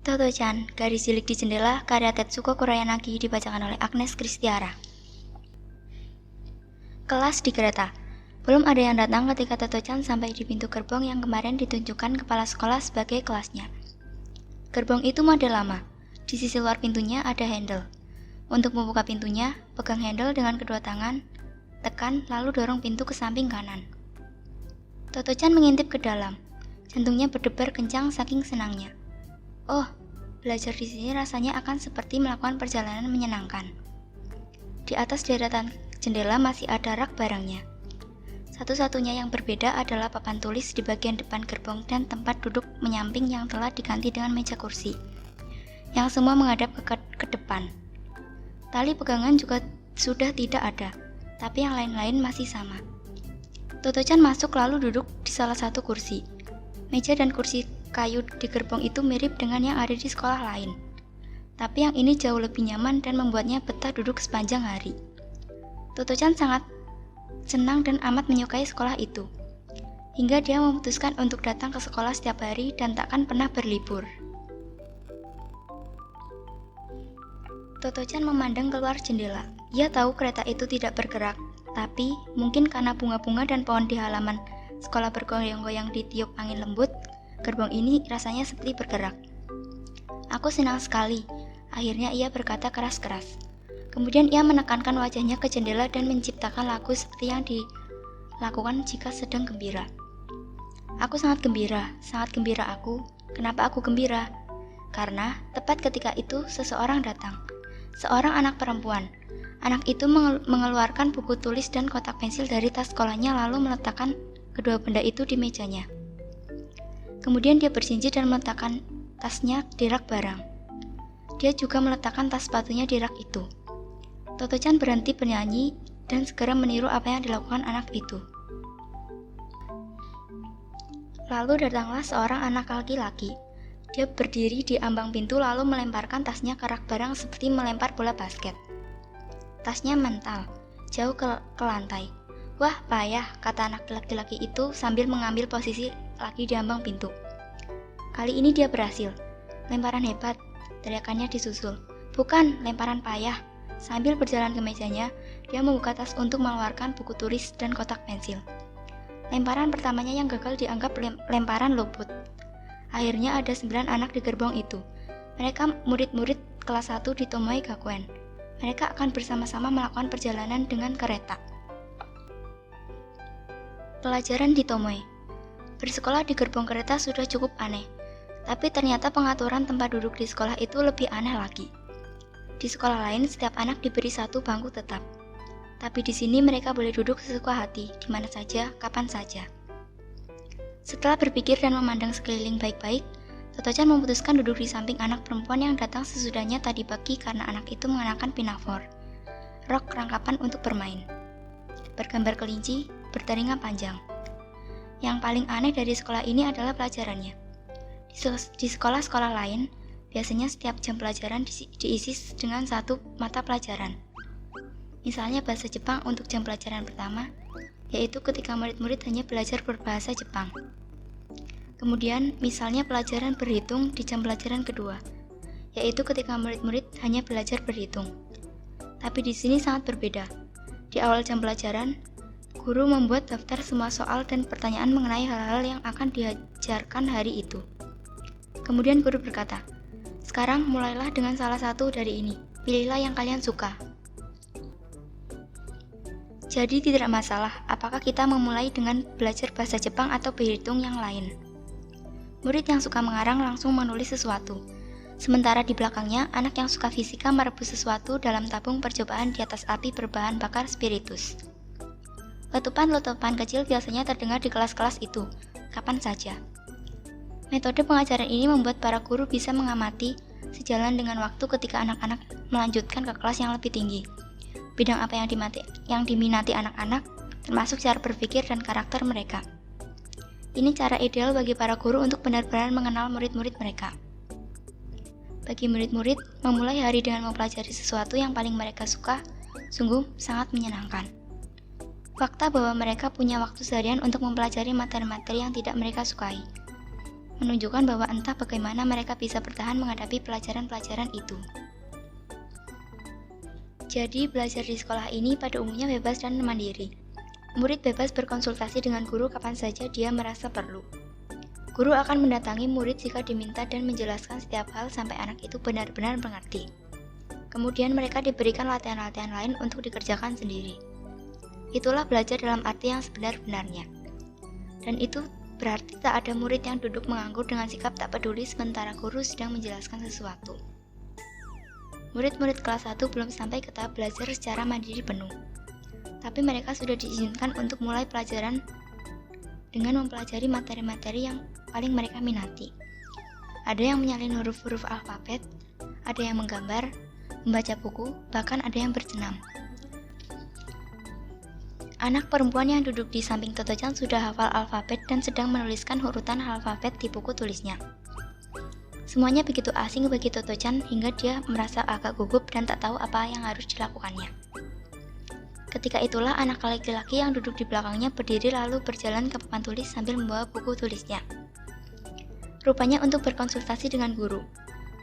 Toto-chan, Garis Cilik di Jendela, karya Tetsuko Kuroyanagi dibacakan oleh Agnes Kristiara. Kelas di kereta. Belum ada yang datang ketika Toto-chan sampai di pintu gerbong yang kemarin ditunjukkan kepala sekolah sebagai kelasnya. Gerbong itu model lama. Di sisi luar pintunya ada handle. Untuk membuka pintunya, pegang handle dengan kedua tangan, tekan lalu dorong pintu ke samping kanan. Toto-chan mengintip ke dalam. Jantungnya berdebar kencang saking senangnya. Oh, belajar di sini rasanya akan seperti melakukan perjalanan menyenangkan. Di atas deretan jendela masih ada rak barangnya. Satu-satunya yang berbeda adalah papan tulis di bagian depan gerbong dan tempat duduk menyamping yang telah diganti dengan meja kursi, yang semua menghadap ke depan. Tali pegangan juga sudah tidak ada, tapi yang lain-lain masih sama. Toto-chan masuk lalu duduk di salah satu kursi. Meja dan kursi kayu di gerbong itu mirip dengan yang ada di sekolah lain. Tapi yang ini jauh lebih nyaman dan membuatnya betah duduk sepanjang hari. Toto-chan sangat senang dan amat menyukai sekolah itu. Hingga dia memutuskan untuk datang ke sekolah setiap hari dan takkan pernah berlibur. Toto-chan memandang keluar jendela. Ia tahu kereta itu tidak bergerak, tapi mungkin karena bunga-bunga dan pohon di halaman sekolah bergoyang-goyang ditiup angin lembut, gerbong ini rasanya seperti bergerak. Aku senang sekali, akhirnya ia berkata keras-keras. Kemudian ia menekankan wajahnya ke jendela dan menciptakan lagu seperti yang dilakukan jika sedang gembira. Aku sangat gembira aku. Kenapa aku gembira? Karena tepat ketika itu seseorang datang. Seorang anak perempuan. Anak itu mengeluarkan buku tulis dan kotak pensil dari tas sekolahnya lalu meletakkan kedua benda itu di mejanya. Kemudian dia bersinci dan meletakkan tasnya di rak barang. Dia juga meletakkan tas sepatunya di rak itu. Toto-chan berhenti bernyanyi dan segera meniru apa yang dilakukan anak itu. Lalu datanglah seorang anak laki-laki. Dia berdiri di ambang pintu lalu melemparkan tasnya ke rak barang seperti melempar bola basket. Tasnya mental, jauh ke lantai. Wah, payah, kata anak laki-laki itu sambil mengambil posisi lagi di ambang pintu. Kali ini dia berhasil. Lemparan hebat, teriakannya disusul. Bukan, lemparan payah. Sambil berjalan ke mejanya, dia membuka tas untuk mengeluarkan buku tulis dan kotak pensil. Lemparan pertamanya yang gagal dianggap lemparan luput. Akhirnya ada 9 anak di gerbong itu. Mereka murid-murid kelas 1 di Tomoe Gakuen. Mereka akan bersama-sama melakukan perjalanan dengan kereta. Pelajaran di Tomoe. Bersekolah di gerbong kereta sudah cukup aneh, tapi ternyata pengaturan tempat duduk di sekolah itu lebih aneh lagi. Di sekolah lain, setiap anak diberi satu bangku tetap. Tapi di sini mereka boleh duduk sesuka hati, di mana saja, kapan saja. Setelah berpikir dan memandang sekeliling baik-baik, Toto-chan memutuskan duduk di samping anak perempuan yang datang sesudahnya tadi pagi karena anak itu mengenakan pinafore, rok rangkapan untuk bermain, bergambar kelinci, bertelinga panjang. Yang paling aneh dari sekolah ini adalah pelajarannya. Di sekolah-sekolah lain, biasanya setiap jam pelajaran diisi dengan satu mata pelajaran. Misalnya bahasa Jepang untuk jam pelajaran pertama, yaitu ketika murid-murid hanya belajar berbahasa Jepang. Kemudian, misalnya pelajaran berhitung di jam pelajaran kedua, yaitu ketika murid-murid hanya belajar berhitung. Tapi di sini sangat berbeda. Di awal jam pelajaran, guru membuat daftar semua soal dan pertanyaan mengenai hal-hal yang akan diajarkan hari itu. Kemudian guru berkata, "Sekarang mulailah dengan salah satu dari ini. Pilihlah yang kalian suka." Jadi tidak masalah apakah kita memulai dengan belajar bahasa Jepang atau berhitung yang lain. Murid yang suka mengarang langsung menulis sesuatu. Sementara di belakangnya, anak yang suka fisika merebus sesuatu dalam tabung percobaan di atas api berbahan bakar spiritus. Letupan-letupan kecil biasanya terdengar di kelas-kelas itu, kapan saja. Metode pengajaran ini membuat para guru bisa mengamati sejalan dengan waktu ketika anak-anak melanjutkan ke kelas yang lebih tinggi. Bidang apa yang diminati anak-anak, termasuk cara berpikir dan karakter mereka. Ini cara ideal bagi para guru untuk benar-benar mengenal murid-murid mereka. Bagi murid-murid, memulai hari dengan mempelajari sesuatu yang paling mereka suka, sungguh sangat menyenangkan. Fakta bahwa mereka punya waktu seharian untuk mempelajari materi-materi yang tidak mereka sukai. menunjukkan bahwa entah bagaimana mereka bisa bertahan menghadapi pelajaran-pelajaran itu. Jadi, belajar di sekolah ini pada umumnya bebas dan mandiri. Murid bebas berkonsultasi dengan guru kapan saja dia merasa perlu. Guru akan mendatangi murid jika diminta dan menjelaskan setiap hal sampai anak itu benar-benar mengerti. Kemudian mereka diberikan latihan-latihan lain untuk dikerjakan sendiri. Itulah belajar dalam arti yang sebenar-benarnya. Dan itu berarti tak ada murid yang duduk menganggur dengan sikap tak peduli sementara guru sedang menjelaskan sesuatu. Murid-murid kelas 1 belum sampai ke tahap belajar secara mandiri penuh. Tapi mereka sudah diizinkan untuk mulai pelajaran dengan mempelajari materi-materi yang paling mereka minati. Ada yang menyalin huruf-huruf alfabet, ada yang menggambar, membaca buku, bahkan ada yang bersenam. Anak perempuan yang duduk di samping Toto-chan sudah hafal alfabet dan sedang menuliskan urutan alfabet di buku tulisnya. Semuanya begitu asing bagi Toto-chan hingga dia merasa agak gugup dan tak tahu apa yang harus dilakukannya. Ketika itulah anak laki-laki yang duduk di belakangnya berdiri lalu berjalan ke papan tulis sambil membawa buku tulisnya. Rupanya untuk berkonsultasi dengan guru.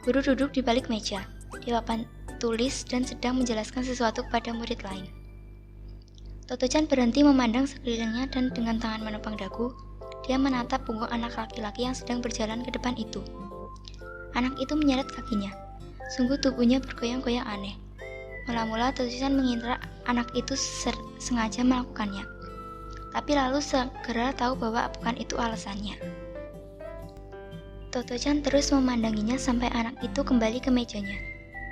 Guru duduk di balik meja, di papan tulis dan sedang menjelaskan sesuatu kepada murid lain. Toto-chan berhenti memandang sekelilingnya dan dengan tangan menopang dagu, dia menatap punggung anak laki-laki yang sedang berjalan ke depan itu. Anak itu menyeret kakinya. Sungguh tubuhnya bergoyang-goyang aneh. Mula-mula Toto-chan mengira anak itu sengaja melakukannya. Tapi lalu segera tahu bahwa bukan itu alasannya. Toto-chan terus memandanginya sampai anak itu kembali ke mejanya.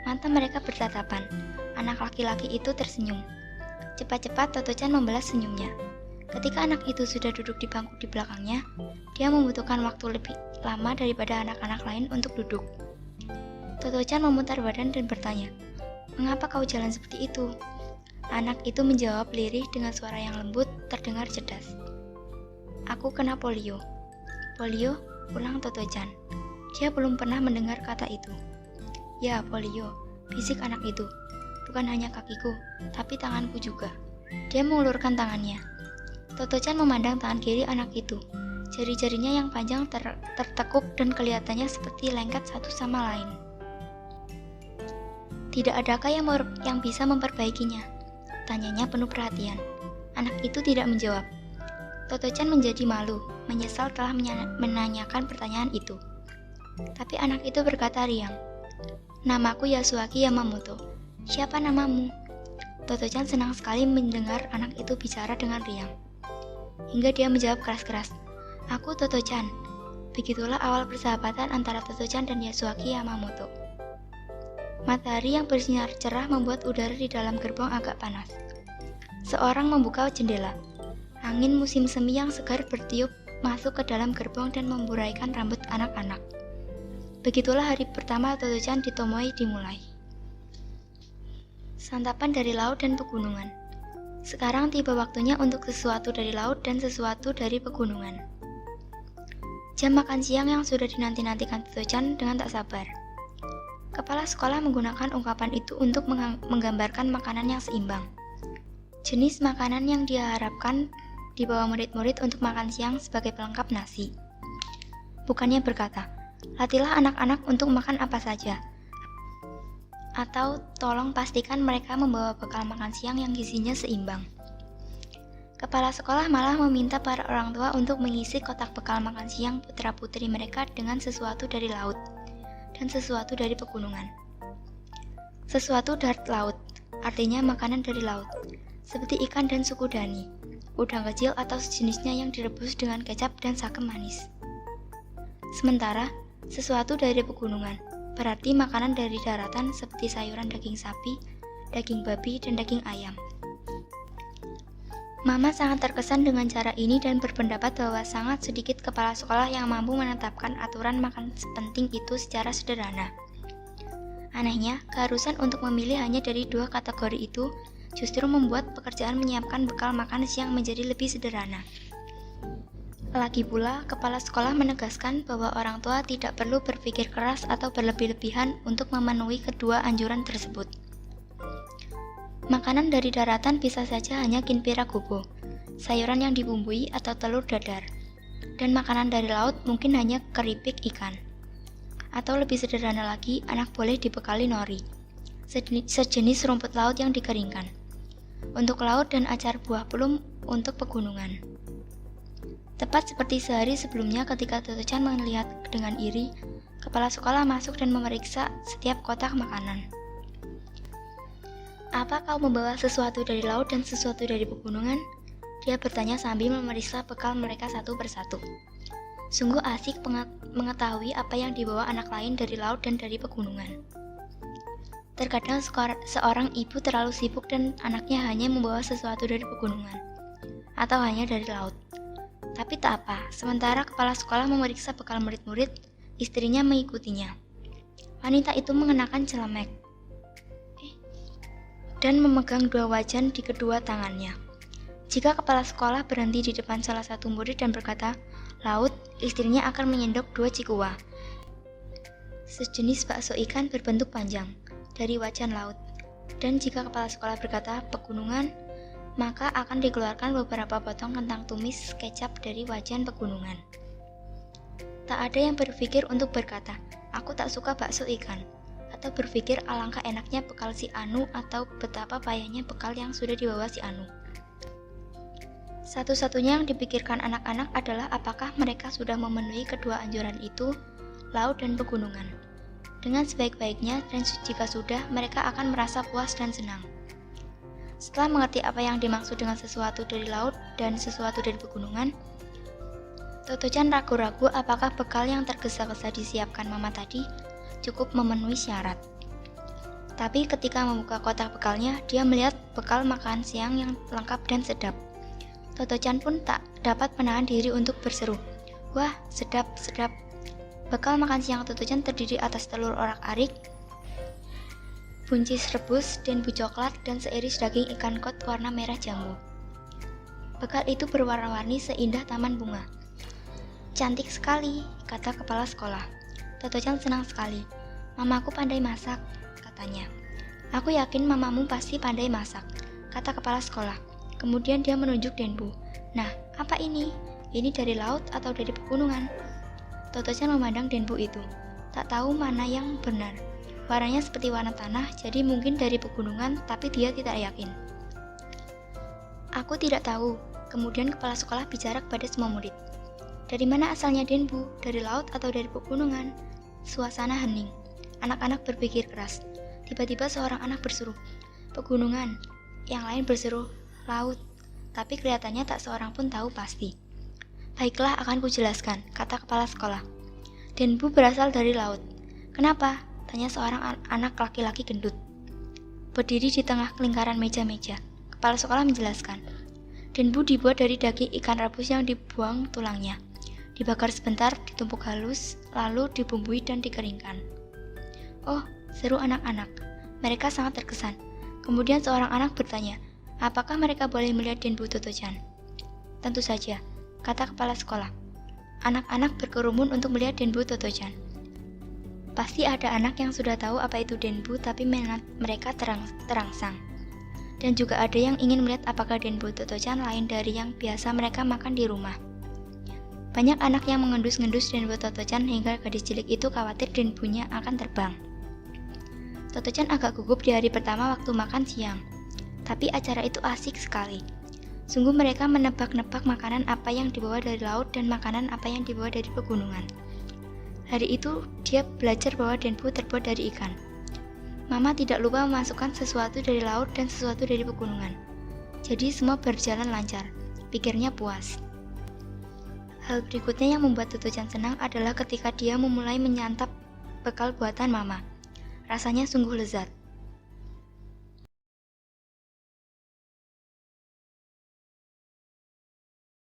Mata mereka bertatapan. Anak laki-laki itu tersenyum. Cepat-cepat Toto-chan membalas senyumnya. Ketika anak itu sudah duduk di bangku di belakangnya, dia membutuhkan waktu lebih lama daripada anak-anak lain untuk duduk. Toto-chan memutar badan dan bertanya, "Mengapa kau jalan seperti itu?" Anak itu menjawab lirih dengan suara yang lembut, terdengar cerdas. "Aku kena polio." "Polio?" ulang Toto-chan. Dia belum pernah mendengar kata itu. "Ya, polio," bisik anak itu. "Bukan hanya kakiku, tapi tanganku juga." Dia mengulurkan tangannya. Toto-chan memandang tangan kiri anak itu. Jari-jarinya yang panjang tertekuk dan kelihatannya seperti lengket satu sama lain. "Tidak adakah yang bisa memperbaikinya?" tanyanya penuh perhatian. Anak itu tidak menjawab. Toto-chan menjadi malu, menyesal telah menanyakan pertanyaan itu. Tapi anak itu berkata riang, "Namaku Yasuaki Yamamoto." "Siapa namamu?" Toto-chan senang sekali mendengar anak itu bicara dengan riang. Hingga dia menjawab keras-keras, "Aku Toto-chan." Begitulah awal persahabatan antara Toto-chan dan Yasuaki Yamamoto. Matahari yang bersinar cerah membuat udara di dalam gerbong agak panas. Seorang membuka jendela. Angin musim semi yang segar bertiup masuk ke dalam gerbong dan memburaikan rambut anak-anak. Begitulah hari pertama Toto-chan di Tomoe dimulai. Santapan dari laut dan pegunungan. Sekarang tiba waktunya untuk sesuatu dari laut dan sesuatu dari pegunungan. Jam makan siang yang sudah dinanti-nantikan Toto-chan dengan tak sabar. Kepala sekolah menggunakan ungkapan itu untuk menggambarkan makanan yang seimbang. Jenis makanan yang diharapkan dibawa murid-murid untuk makan siang sebagai pelengkap nasi. Bukannya berkata, "Latihlah anak-anak untuk makan apa saja." Atau tolong pastikan mereka membawa bekal makan siang yang gizinya seimbang. Kepala sekolah malah meminta para orang tua untuk mengisi kotak bekal makan siang putra-putri mereka dengan sesuatu dari laut dan sesuatu dari pegunungan. Sesuatu dari laut, artinya makanan dari laut, seperti ikan dan suku dani, udang kecil atau sejenisnya yang direbus dengan kecap dan sakem manis. Sementara, sesuatu dari pegunungan, berarti makanan dari daratan seperti sayuran daging sapi, daging babi, dan daging ayam. Mama sangat terkesan dengan cara ini dan berpendapat bahwa sangat sedikit kepala sekolah yang mampu menetapkan aturan makan sepenting itu secara sederhana. Anehnya, keharusan untuk memilih hanya dari dua kategori itu justru membuat pekerjaan menyiapkan bekal makan siang menjadi lebih sederhana. Lagi pula, kepala sekolah menegaskan bahwa orang tua tidak perlu berpikir keras atau berlebih-lebihan untuk memenuhi kedua anjuran tersebut. Makanan dari daratan bisa saja hanya kinpira gobo, sayuran yang dibumbui atau telur dadar. Dan makanan dari laut mungkin hanya keripik ikan. Atau lebih sederhana lagi, anak boleh dibekali nori, sejenis rumput laut yang dikeringkan. Untuk laut dan acar buah plum untuk pegunungan. Tepat seperti sehari sebelumnya ketika Toto-chan melihat dengan iri, kepala sekolah masuk dan memeriksa setiap kotak makanan. Apa kau membawa sesuatu dari laut dan sesuatu dari pegunungan? Dia bertanya sambil memeriksa bekal mereka satu persatu. Sungguh asik mengetahui apa yang dibawa anak lain dari laut dan dari pegunungan. Terkadang seorang ibu terlalu sibuk dan anaknya hanya membawa sesuatu dari pegunungan, atau hanya dari laut. Tapi tak apa, sementara kepala sekolah memeriksa bekal murid-murid, istrinya mengikutinya. Wanita itu mengenakan celemek dan memegang 2 wajan di kedua tangannya. Jika kepala sekolah berhenti di depan salah satu murid dan berkata, "Laut," istrinya akan menyendok 2 cikua, sejenis bakso ikan berbentuk panjang, dari wajan laut. Dan jika kepala sekolah berkata, "Pegunungan," maka akan dikeluarkan beberapa potong kentang tumis kecap dari wajan pegunungan. Tak ada yang berpikir untuk berkata, "Aku tak suka bakso ikan," atau berpikir alangkah enaknya bekal si Anu atau betapa payahnya bekal yang sudah dibawa si Anu. Satu-satunya yang dipikirkan anak-anak adalah apakah mereka sudah memenuhi kedua anjuran itu, laut dan pegunungan. Dengan sebaik-baiknya, dan jika sudah, mereka akan merasa puas dan senang. Setelah mengerti apa yang dimaksud dengan sesuatu dari laut dan sesuatu dari pegunungan, Toto-chan ragu-ragu apakah bekal yang tergesa-gesa disiapkan mama tadi cukup memenuhi syarat. Tapi ketika membuka kotak bekalnya, dia melihat bekal makan siang yang lengkap dan sedap. Toto-chan pun tak dapat menahan diri untuk berseru, "Wah, sedap, sedap." Bekal makan siang Toto-chan terdiri atas telur orak-arik, buncis rebus, denbu coklat, dan seiris daging ikan kod warna merah jambu. Bekal itu berwarna-warni seindah taman bunga. "Cantik sekali," kata kepala sekolah. Toto-chan senang sekali. "Mamaku pandai masak," katanya. "Aku yakin mamamu pasti pandai masak," kata kepala sekolah. Kemudian dia menunjuk denbu. "Nah, apa ini? Ini dari laut atau dari pegunungan?" Toto-chan memandang denbu itu. Tak tahu mana yang benar. Warnanya seperti warna tanah, jadi mungkin dari pegunungan, tapi dia tidak yakin. "Aku tidak tahu." Kemudian kepala sekolah bicara kepada semua murid. "Dari mana asalnya denbu? Dari laut atau dari pegunungan?" Suasana hening. Anak-anak berpikir keras. Tiba-tiba seorang anak berseru, "Pegunungan." Yang lain berseru, "Laut." Tapi kelihatannya tak seorang pun tahu pasti. "Baiklah, akan kujelaskan," kata kepala sekolah. "Denbu berasal dari laut." "Kenapa?" tanya seorang anak laki-laki gendut, berdiri di tengah lingkaran meja-meja. Kepala sekolah menjelaskan, "Denbu dibuat dari daging ikan rebus yang dibuang tulangnya, dibakar sebentar, ditumpuk halus, lalu dibumbui dan dikeringkan." "Oh," seru anak-anak. Mereka sangat terkesan. Kemudian seorang anak bertanya, "Apakah mereka boleh melihat denbu Toto-chan?" "Tentu saja," kata kepala sekolah. Anak-anak berkerumun untuk melihat denbu Toto-chan. Pasti ada anak yang sudah tahu apa itu denbu, tapi mereka terangsang. Dan juga ada yang ingin melihat apakah denbu Toto-chan lain dari yang biasa mereka makan di rumah. Banyak anak yang mengendus-ngendus denbu Toto-chan hingga gadis cilik itu khawatir denbunya akan terbang. Toto-chan agak gugup di hari pertama waktu makan siang. Tapi acara itu asik sekali. Sungguh mereka menebak-nebak makanan apa yang dibawa dari laut dan makanan apa yang dibawa dari pegunungan. Hari itu dia belajar bahwa denbu terbuat dari ikan. Mama tidak lupa memasukkan sesuatu dari laut dan sesuatu dari pegunungan. Jadi semua berjalan lancar, pikirnya puas. Hal berikutnya yang membuat Toto-chan senang adalah ketika dia memulai menyantap bekal buatan mama. Rasanya sungguh lezat.